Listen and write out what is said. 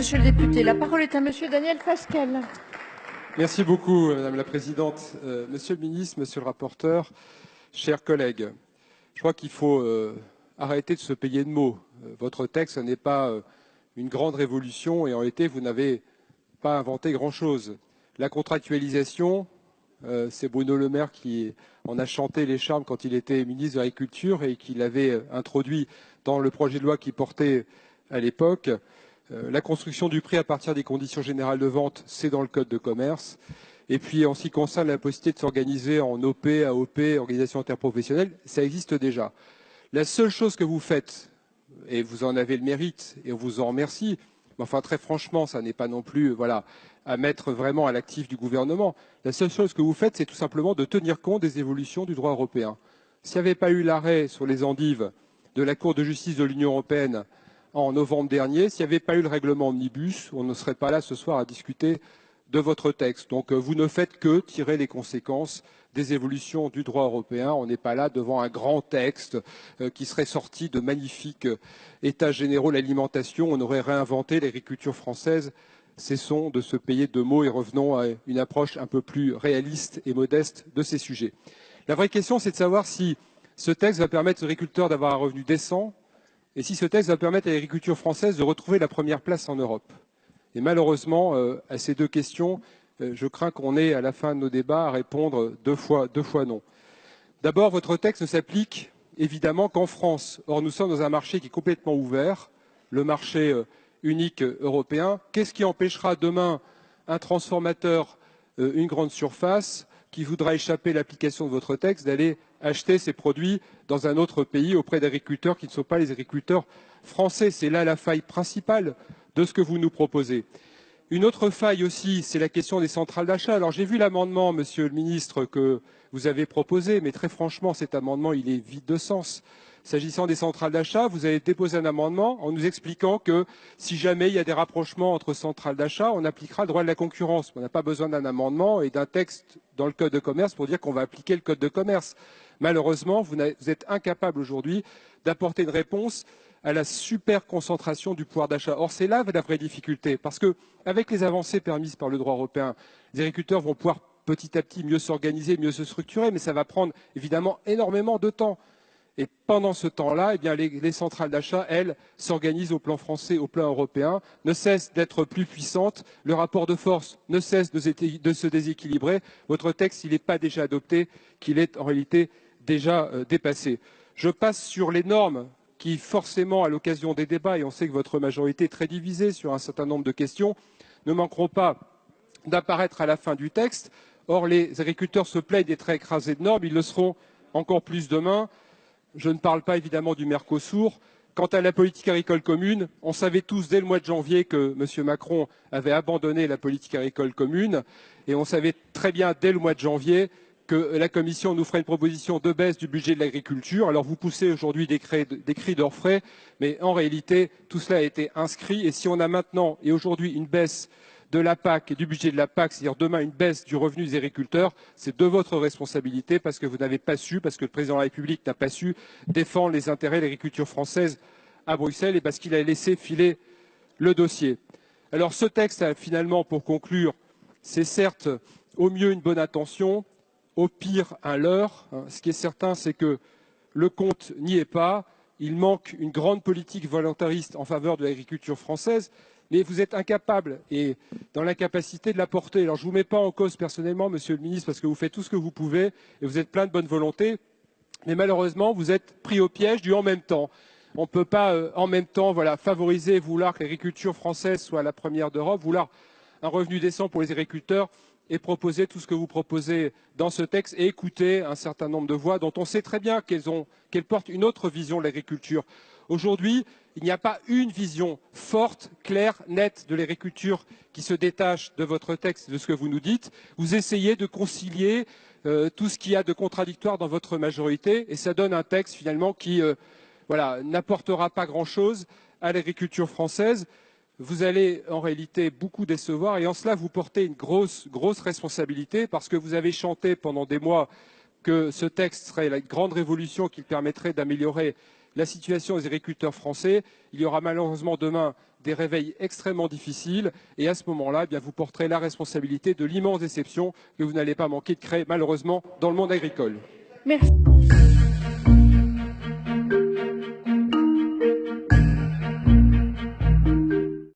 monsieur le député. La parole est à monsieur Daniel Fasquelle. Merci beaucoup, Madame la Présidente. Monsieur le ministre, Monsieur le rapporteur, chers collègues, je crois qu'il faut arrêter de se payer de mots. Votre texte n'est pas une grande révolution et en réalité, vous n'avez pas inventé grand-chose. La contractualisation, c'est Bruno Le Maire qui en a chanté les charmes quand il était ministre de l'Agriculture et qui l'avait introduit dans le projet de loi qu'il portait à l'époque. La construction du prix à partir des conditions générales de vente, c'est dans le Code de commerce. Et puis, en ce qui concerne la possibilité de s'organiser en OP, AOP, organisation interprofessionnelle, ça existe déjà. La seule chose que vous faites, et vous en avez le mérite, et on vous en remercie, mais enfin, très franchement, ça n'est pas non plus à mettre vraiment à l'actif du gouvernement. La seule chose que vous faites, c'est tout simplement de tenir compte des évolutions du droit européen. S'il n'y avait pas eu l'arrêt sur les endives de la Cour de justice de l'Union européenne en novembre dernier, s'il n'y avait pas eu le règlement Omnibus, on ne serait pas là ce soir à discuter de votre texte. Donc vous ne faites que tirer les conséquences des évolutions du droit européen. On n'est pas là devant un grand texte qui serait sorti de magnifiques états généraux de l'alimentation. On aurait réinventé l'agriculture française. Cessons de se payer de mots et revenons à une approche un peu plus réaliste et modeste de ces sujets. La vraie question, c'est de savoir si ce texte va permettre aux agriculteurs d'avoir un revenu décent et si ce texte va permettre à l'agriculture française de retrouver la première place en Europe. Et malheureusement, à ces deux questions, je crains qu'on ait à la fin de nos débats à répondre deux fois non. D'abord, votre texte ne s'applique évidemment qu'en France. Or, nous sommes dans un marché qui est complètement ouvert, le marché unique européen. Qu'est-ce qui empêchera demain un transformateur, une grande surface, qui voudra échapper à l'application de votre texte, d'aller acheter ses produits dans un autre pays auprès d'agriculteurs qui ne sont pas les agriculteurs français? C'est là la faille principale de ce que vous nous proposez. Une autre faille aussi, c'est la question des centrales d'achat. Alors j'ai vu l'amendement, Monsieur le Ministre, que vous avez proposé, mais très franchement, cet amendement, il est vide de sens. S'agissant des centrales d'achat, vous avez déposé un amendement en nous expliquant que si jamais il y a des rapprochements entre centrales d'achat, on appliquera le droit de la concurrence. On n'a pas besoin d'un amendement et d'un texte dans le Code de commerce pour dire qu'on va appliquer le Code de commerce. Malheureusement, vous êtes incapable aujourd'hui d'apporter une réponse à la super concentration du pouvoir d'achat. Or, c'est là la vraie difficulté, parce que avec les avancées permises par le droit européen, les agriculteurs vont pouvoir petit à petit mieux s'organiser, mieux se structurer, mais ça va prendre évidemment énormément de temps. Et pendant ce temps-là, eh bien, les centrales d'achat, elles, s'organisent au plan français, au plan européen, ne cessent d'être plus puissantes, le rapport de force ne cesse de se déséquilibrer. Votre texte, il n'est pas déjà adopté, qu'il est en réalité déjà dépassé. Je passe sur les normes qui, forcément, à l'occasion des débats, et on sait que votre majorité est très divisée sur un certain nombre de questions, ne manqueront pas d'apparaître à la fin du texte. Or, les agriculteurs se plaignent d'être écrasés de normes, ils le seront encore plus demain. Je ne parle pas évidemment du Mercosur. Quant à la politique agricole commune, on savait tous dès le mois de janvier que M. Macron avait abandonné la politique agricole commune et on savait très bien dès le mois de janvier que la Commission nous ferait une proposition de baisse du budget de l'agriculture. Alors vous poussez aujourd'hui des cris d'orfraie, mais en réalité tout cela a été inscrit et si on a maintenant et aujourd'hui une baisse de la PAC et du budget de la PAC, c'est-à-dire demain une baisse du revenu des agriculteurs, c'est de votre responsabilité parce que vous n'avez pas su, parce que le président de la République n'a pas su défendre les intérêts de l'agriculture française à Bruxelles et parce qu'il a laissé filer le dossier. Alors ce texte, finalement, pour conclure, c'est certes au mieux une bonne intention, au pire un leurre. Ce qui est certain, c'est que le compte n'y est pas. Il manque une grande politique volontariste en faveur de l'agriculture française. Mais vous êtes incapable et dans l'incapacité de la porter. Alors je ne vous mets pas en cause personnellement, Monsieur le Ministre, parce que vous faites tout ce que vous pouvez et vous êtes plein de bonne volonté. Mais malheureusement, vous êtes pris au piège du en même temps. On ne peut pas en même temps favoriser, vouloir que l'agriculture française soit la première d'Europe, vouloir un revenu décent pour les agriculteurs et proposer tout ce que vous proposez dans ce texte et écouter un certain nombre de voix dont on sait très bien qu'elles portent une autre vision de l'agriculture. Aujourd'hui, il n'y a pas une vision forte, claire, nette de l'agriculture qui se détache de votre texte, de ce que vous nous dites. Vous essayez de concilier tout ce qu'il y a de contradictoire dans votre majorité et ça donne un texte finalement qui n'apportera pas grand-chose à l'agriculture française. Vous allez en réalité beaucoup décevoir et en cela vous portez une grosse responsabilité parce que vous avez chanté pendant des mois que ce texte serait la grande révolution qui permettrait d'améliorer la situation des agriculteurs français. Il y aura malheureusement demain des réveils extrêmement difficiles et à ce moment-là, vous porterez la responsabilité de l'immense déception que vous n'allez pas manquer de créer malheureusement dans le monde agricole. Merci.